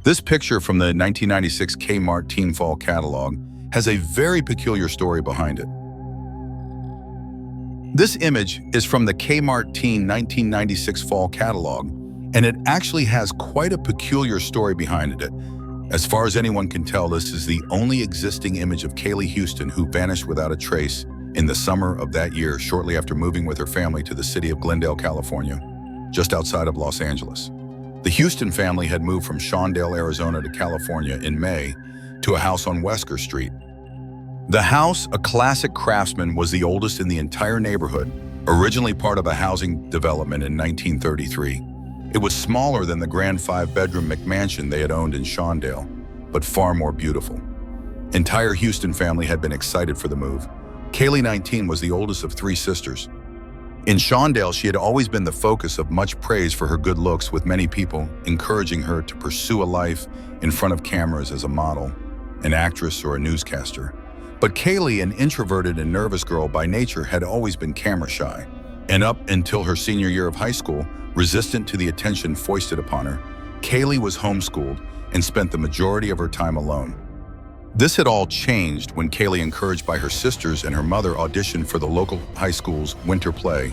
This picture from the 1996 K-Mart Teen Fall Catalog has a very peculiar story behind it. This image is from the K-Mart Teen 1996 Fall Catalog, and it actually has quite a peculiar story behind it. As far as anyone can tell, this is the only existing image of Kaylee Huston, who vanished without a trace in the summer of that year, shortly after moving with her family to the city of Glendale, California, just outside of Los Angeles. The Huston family had moved from Shawndale, Arizona to California in May to a house on Wesker Street. The house, a classic Craftsman, was the oldest in the entire neighborhood, originally part of a housing development in 1933. It was smaller than the grand 5-bedroom McMansion they had owned in Shawndale, but far more beautiful. Entire Huston family had been excited for the move. Kaylee, 19, was the oldest of 3 sisters. In Shawndale, she had always been the focus of much praise for her good looks, with many people encouraging her to pursue a life in front of cameras as a model, an actress, or a newscaster. But Kaylee, an introverted and nervous girl by nature, had always been camera shy, and up until her senior year of high school, resistant to the attention foisted upon her, Kaylee was homeschooled and spent the majority of her time alone. This had all changed when Kaylee, encouraged by her sisters and her mother, auditioned for the local high school's winter play.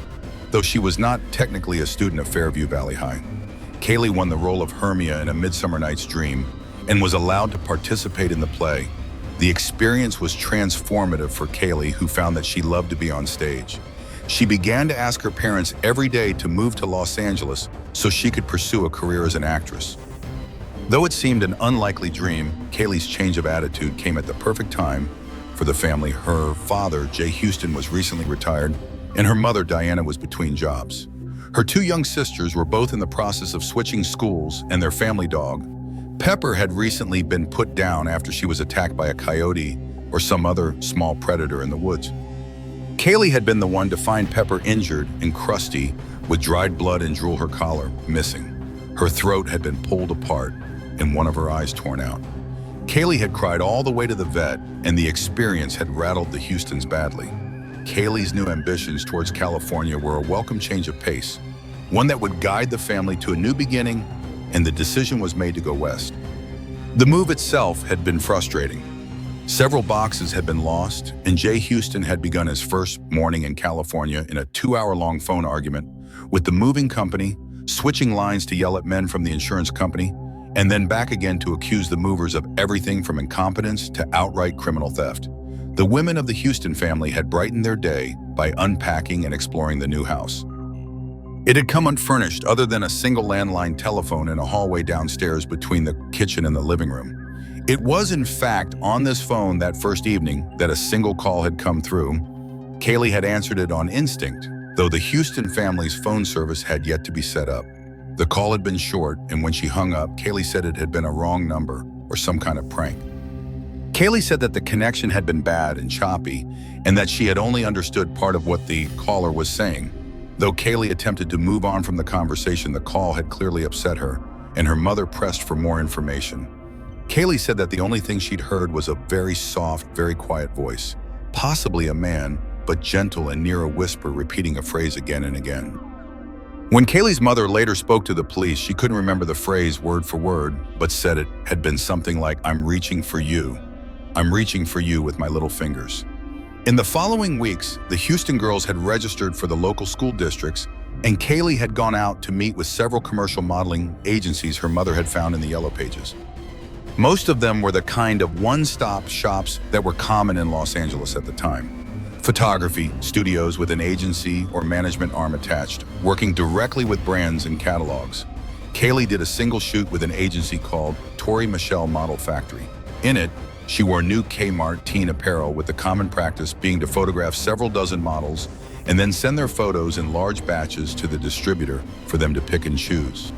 Though she was not technically a student of Fairview Valley High, Kaylee won the role of Hermia in A Midsummer Night's Dream and was allowed to participate in the play. The experience was transformative for Kaylee, who found that she loved to be on stage. She began to ask her parents every day to move to Los Angeles so she could pursue a career as an actress. Though it seemed an unlikely dream, Kaylee's change of attitude came at the perfect time for the family. Her father, Jay Huston, was recently retired, and her mother, Diana, was between jobs. Her 2 young sisters were both in the process of switching schools, and their family dog, Pepper, had recently been put down after she was attacked by a coyote or some other small predator in the woods. Kaylee had been the one to find Pepper injured and crusty, with dried blood and drool, her collar missing. Her throat had been pulled apart and one of her eyes torn out. Kaylee had cried all the way to the vet, and the experience had rattled the Hustons badly. Kaylee's new ambitions towards California were a welcome change of pace, one that would guide the family to a new beginning, and the decision was made to go west. The move itself had been frustrating. Several boxes had been lost, and Jay Huston had begun his first morning in California in a 2-hour-long phone argument with the moving company, switching lines to yell at men from the insurance company, and then back again to accuse the movers of everything from incompetence to outright criminal theft. The women of the Huston family had brightened their day by unpacking and exploring the new house. It had come unfurnished, other than a single landline telephone in a hallway downstairs between the kitchen and the living room. It was, in fact, on this phone that first evening that a single call had come through. Kaylee had answered it on instinct, though the Huston family's phone service had yet to be set up. The call had been short, and when she hung up, Kaylee said it had been a wrong number or some kind of prank. Kaylee said that the connection had been bad and choppy, and that she had only understood part of what the caller was saying. Though Kaylee attempted to move on from the conversation, the call had clearly upset her, and her mother pressed for more information. Kaylee said that the only thing she'd heard was a very soft, very quiet voice, possibly a man, but gentle and near a whisper, repeating a phrase again and again. When Kaylee's mother later spoke to the police, she couldn't remember the phrase word for word, but said it had been something like, "I'm reaching for you. I'm reaching for you with my little fingers." In the following weeks, the Huston girls had registered for the local school districts, and Kaylee had gone out to meet with several commercial modeling agencies her mother had found in the Yellow Pages. Most of them were the kind of one-stop shops that were common in Los Angeles at the time. Photography studios with an agency or management arm attached, working directly with brands and catalogs. Kaylee did a single shoot with an agency called Tori Michelle Model Factory. In it, she wore new K-Mart Teen apparel, with the common practice being to photograph several dozen models and then send their photos in large batches to the distributor for them to pick and choose.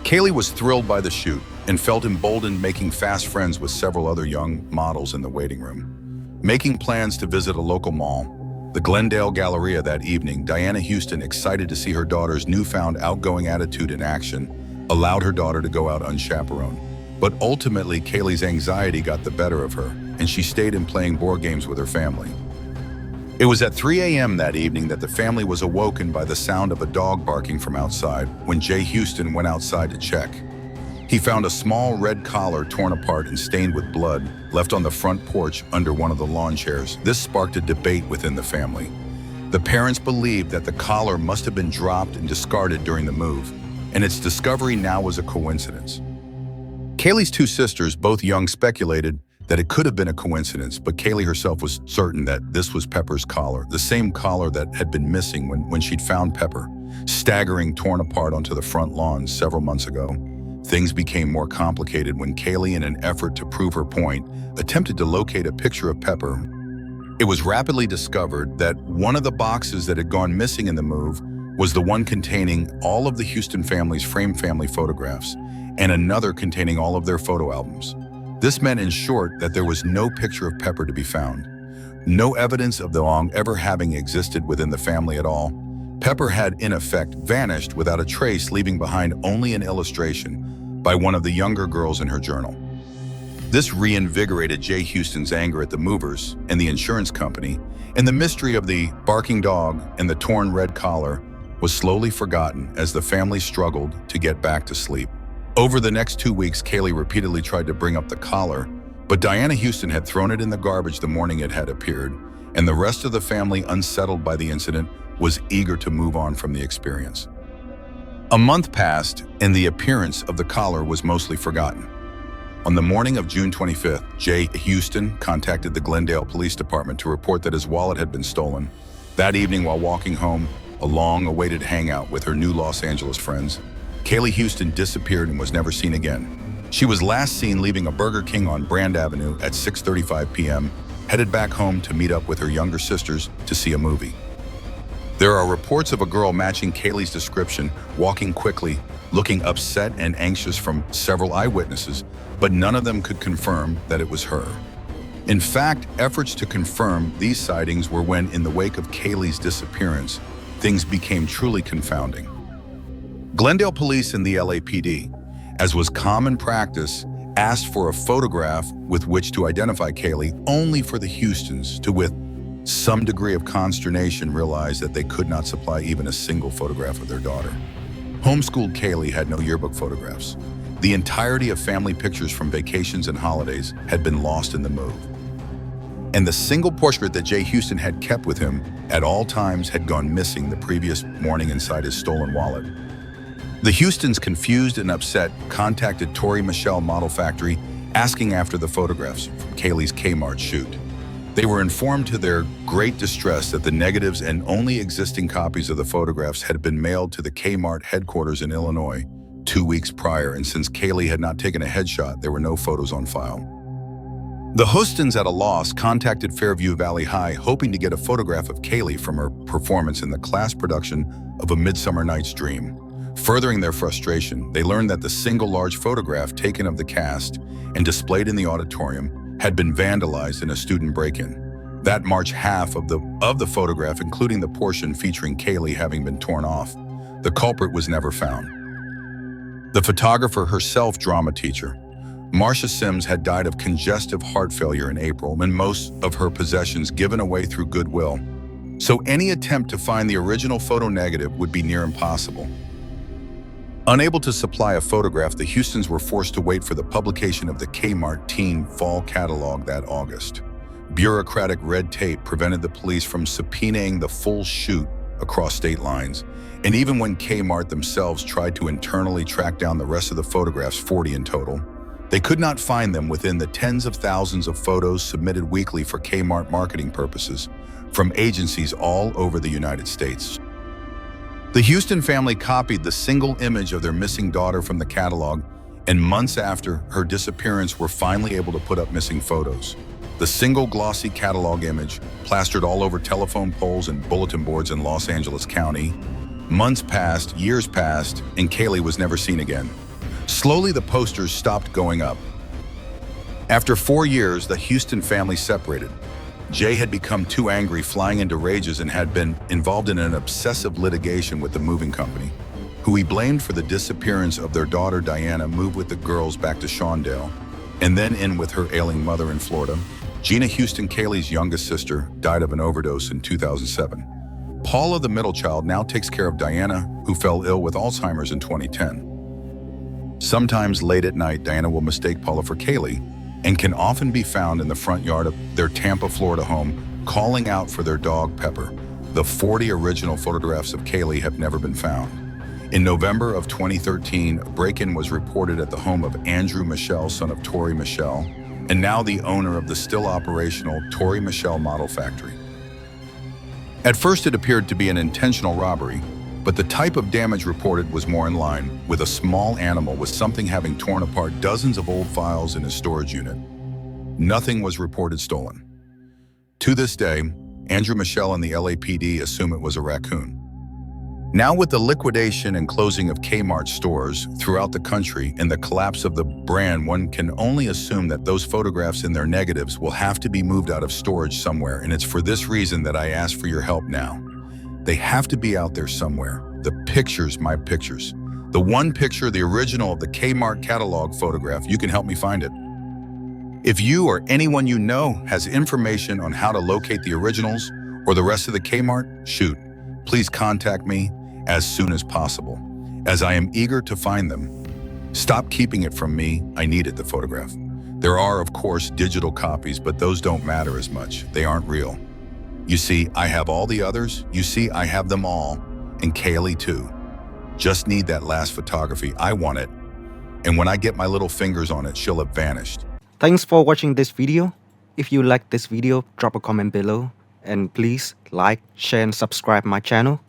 Kaylee was thrilled by the shoot and felt emboldened, making fast friends with several other young models in the waiting room. Making plans to visit a local mall, the Glendale Galleria, that evening, Diana Huston, excited to see her daughter's newfound outgoing attitude in action, allowed her daughter to go out unchaperoned. But ultimately, Kaylee's anxiety got the better of her, and she stayed in playing board games with her family. It was at 3 a.m. that evening that the family was awoken by the sound of a dog barking from outside when Jay Huston went outside to check. He found a small red collar torn apart and stained with blood, left on the front porch under one of the lawn chairs. This sparked a debate within the family. The parents believed that the collar must have been dropped and discarded during the move, and its discovery now was a coincidence. Kaylee's two sisters, both young, speculated that it could have been a coincidence, but Kaylee herself was certain that this was Pepper's collar, the same collar that had been missing when she'd found Pepper, staggering torn apart onto the front lawn several months ago. Things became more complicated when Kaylee, in an effort to prove her point, attempted to locate a picture of Pepper. It was rapidly discovered that one of the boxes that had gone missing in the move was the one containing all of the Huston family's framed family photographs, and another containing all of their photo albums. This meant, in short, that there was no picture of Pepper to be found. No evidence of the long ever having existed within the family at all. Pepper had, in effect, vanished without a trace, leaving behind only an illustration by one of the younger girls in her journal. This reinvigorated Jay Huston's anger at the movers and the insurance company, and the mystery of the barking dog and the torn red collar was slowly forgotten as the family struggled to get back to sleep. Over the next 2 weeks, Kaylee repeatedly tried to bring up the collar, but Diana Huston had thrown it in the garbage the morning it had appeared, and the rest of the family, unsettled by the incident, was eager to move on from the experience. A month passed, and the appearance of the collar was mostly forgotten. On the morning of June 25th, Jay Huston contacted the Glendale Police Department to report that his wallet had been stolen. That evening, while walking home, a long-awaited hangout with her new Los Angeles friends, Kaylee Huston disappeared and was never seen again. She was last seen leaving a Burger King on Brand Avenue at 6:35 p.m., headed back home to meet up with her younger sisters to see a movie. There are reports of a girl matching Kaylee's description, walking quickly, looking upset and anxious from several eyewitnesses, but none of them could confirm that it was her. In fact, efforts to confirm these sightings were when, in the wake of Kaylee's disappearance, things became truly confounding. Glendale police and the LAPD, as was common practice, asked for a photograph with which to identify Kaylee, only for the Hustons to, with some degree of consternation, realize that they could not supply even a single photograph of their daughter. Homeschooled Kaylee had no yearbook photographs. The entirety of family pictures from vacations and holidays had been lost in the move. And the single portrait that Jay Huston had kept with him at all times had gone missing the previous morning inside his stolen wallet. The Hustons, confused and upset, contacted Tori Michelle Model Factory, asking after the photographs from Kaylee's K-Mart shoot. They were informed to their great distress that the negatives and only existing copies of the photographs had been mailed to the K-Mart headquarters in Illinois 2 weeks prior, and since Kaylee had not taken a headshot, there were no photos on file. The Hustons, at a loss, contacted Fairview Valley High, hoping to get a photograph of Kaylee from her performance in the class production of A Midsummer Night's Dream. Furthering their frustration, they learned that the single large photograph taken of the cast and displayed in the auditorium had been vandalized in a student break-in. That March, half of the photograph, including the portion featuring Kaylee, having been torn off. The culprit was never found. The photographer, herself drama teacher, Marcia Sims, had died of congestive heart failure in April, and most of her possessions given away through Goodwill. So any attempt to find the original photo negative would be near impossible. Unable to supply a photograph, the Hustons were forced to wait for the publication of the K-Mart Teen Fall Catalogue that August. Bureaucratic red tape prevented the police from subpoenaing the full shoot across state lines, and even when K-Mart themselves tried to internally track down the rest of the photographs, 40 in total, they could not find them within the tens of thousands of photos submitted weekly for K-Mart marketing purposes from agencies all over the United States. The Huston family copied the single image of their missing daughter from the catalog, and months after her disappearance were finally able to put up missing photos. The single glossy catalog image, plastered all over telephone poles and bulletin boards in Los Angeles County. Months passed, years passed, and Kaylee was never seen again. Slowly, the posters stopped going up. After 4 years, the Huston family separated. Jay had become too angry, flying into rages, and had been involved in an obsessive litigation with the moving company, who he blamed for the disappearance of their daughter Diana, moved with the girls back to Shawndale, and then in with her ailing mother in Florida. Gina Huston, Kaylee's youngest sister, died of an overdose in 2007. Paula, the middle child, now takes care of Diana, who fell ill with Alzheimer's in 2010. Sometimes late at night, Diana will mistake Paula for Kaylee and can often be found in the front yard of their Tampa, Florida home, calling out for their dog, Pepper. The 40 original photographs of Kaylee have never been found. In November of 2013, a break-in was reported at the home of Andrew Michel, son of Tori Michel, and now the owner of the still operational Tori Michel Model Factory. At first, it appeared to be an intentional robbery, but the type of damage reported was more in line with a small animal with something having torn apart dozens of old files in his storage unit. Nothing was reported stolen. To this day, Andrew Michel and the LAPD assume it was a raccoon. Now, with the liquidation and closing of K-Mart stores throughout the country and the collapse of the brand, one can only assume that those photographs and their negatives will have to be moved out of storage somewhere, and it's for this reason that I ask for your help now. They have to be out there somewhere. The pictures, my pictures. The one picture, the original of the K-Mart catalog photograph, you can help me find it. If you or anyone you know has information on how to locate the originals or the rest of the K-Mart, shoot, please contact me as soon as possible, as I am eager to find them. Stop keeping it from me. I needed the photograph. There are, of course, digital copies, but those don't matter as much. They aren't real. You see, I have all the others. You see, I have them all, and Kaylee too. Just need that last photography. I want it. And when I get my little fingers on it, she'll have vanished. Thanks for watching this video. If you like this video, drop a comment below. And please like, share, and subscribe my channel.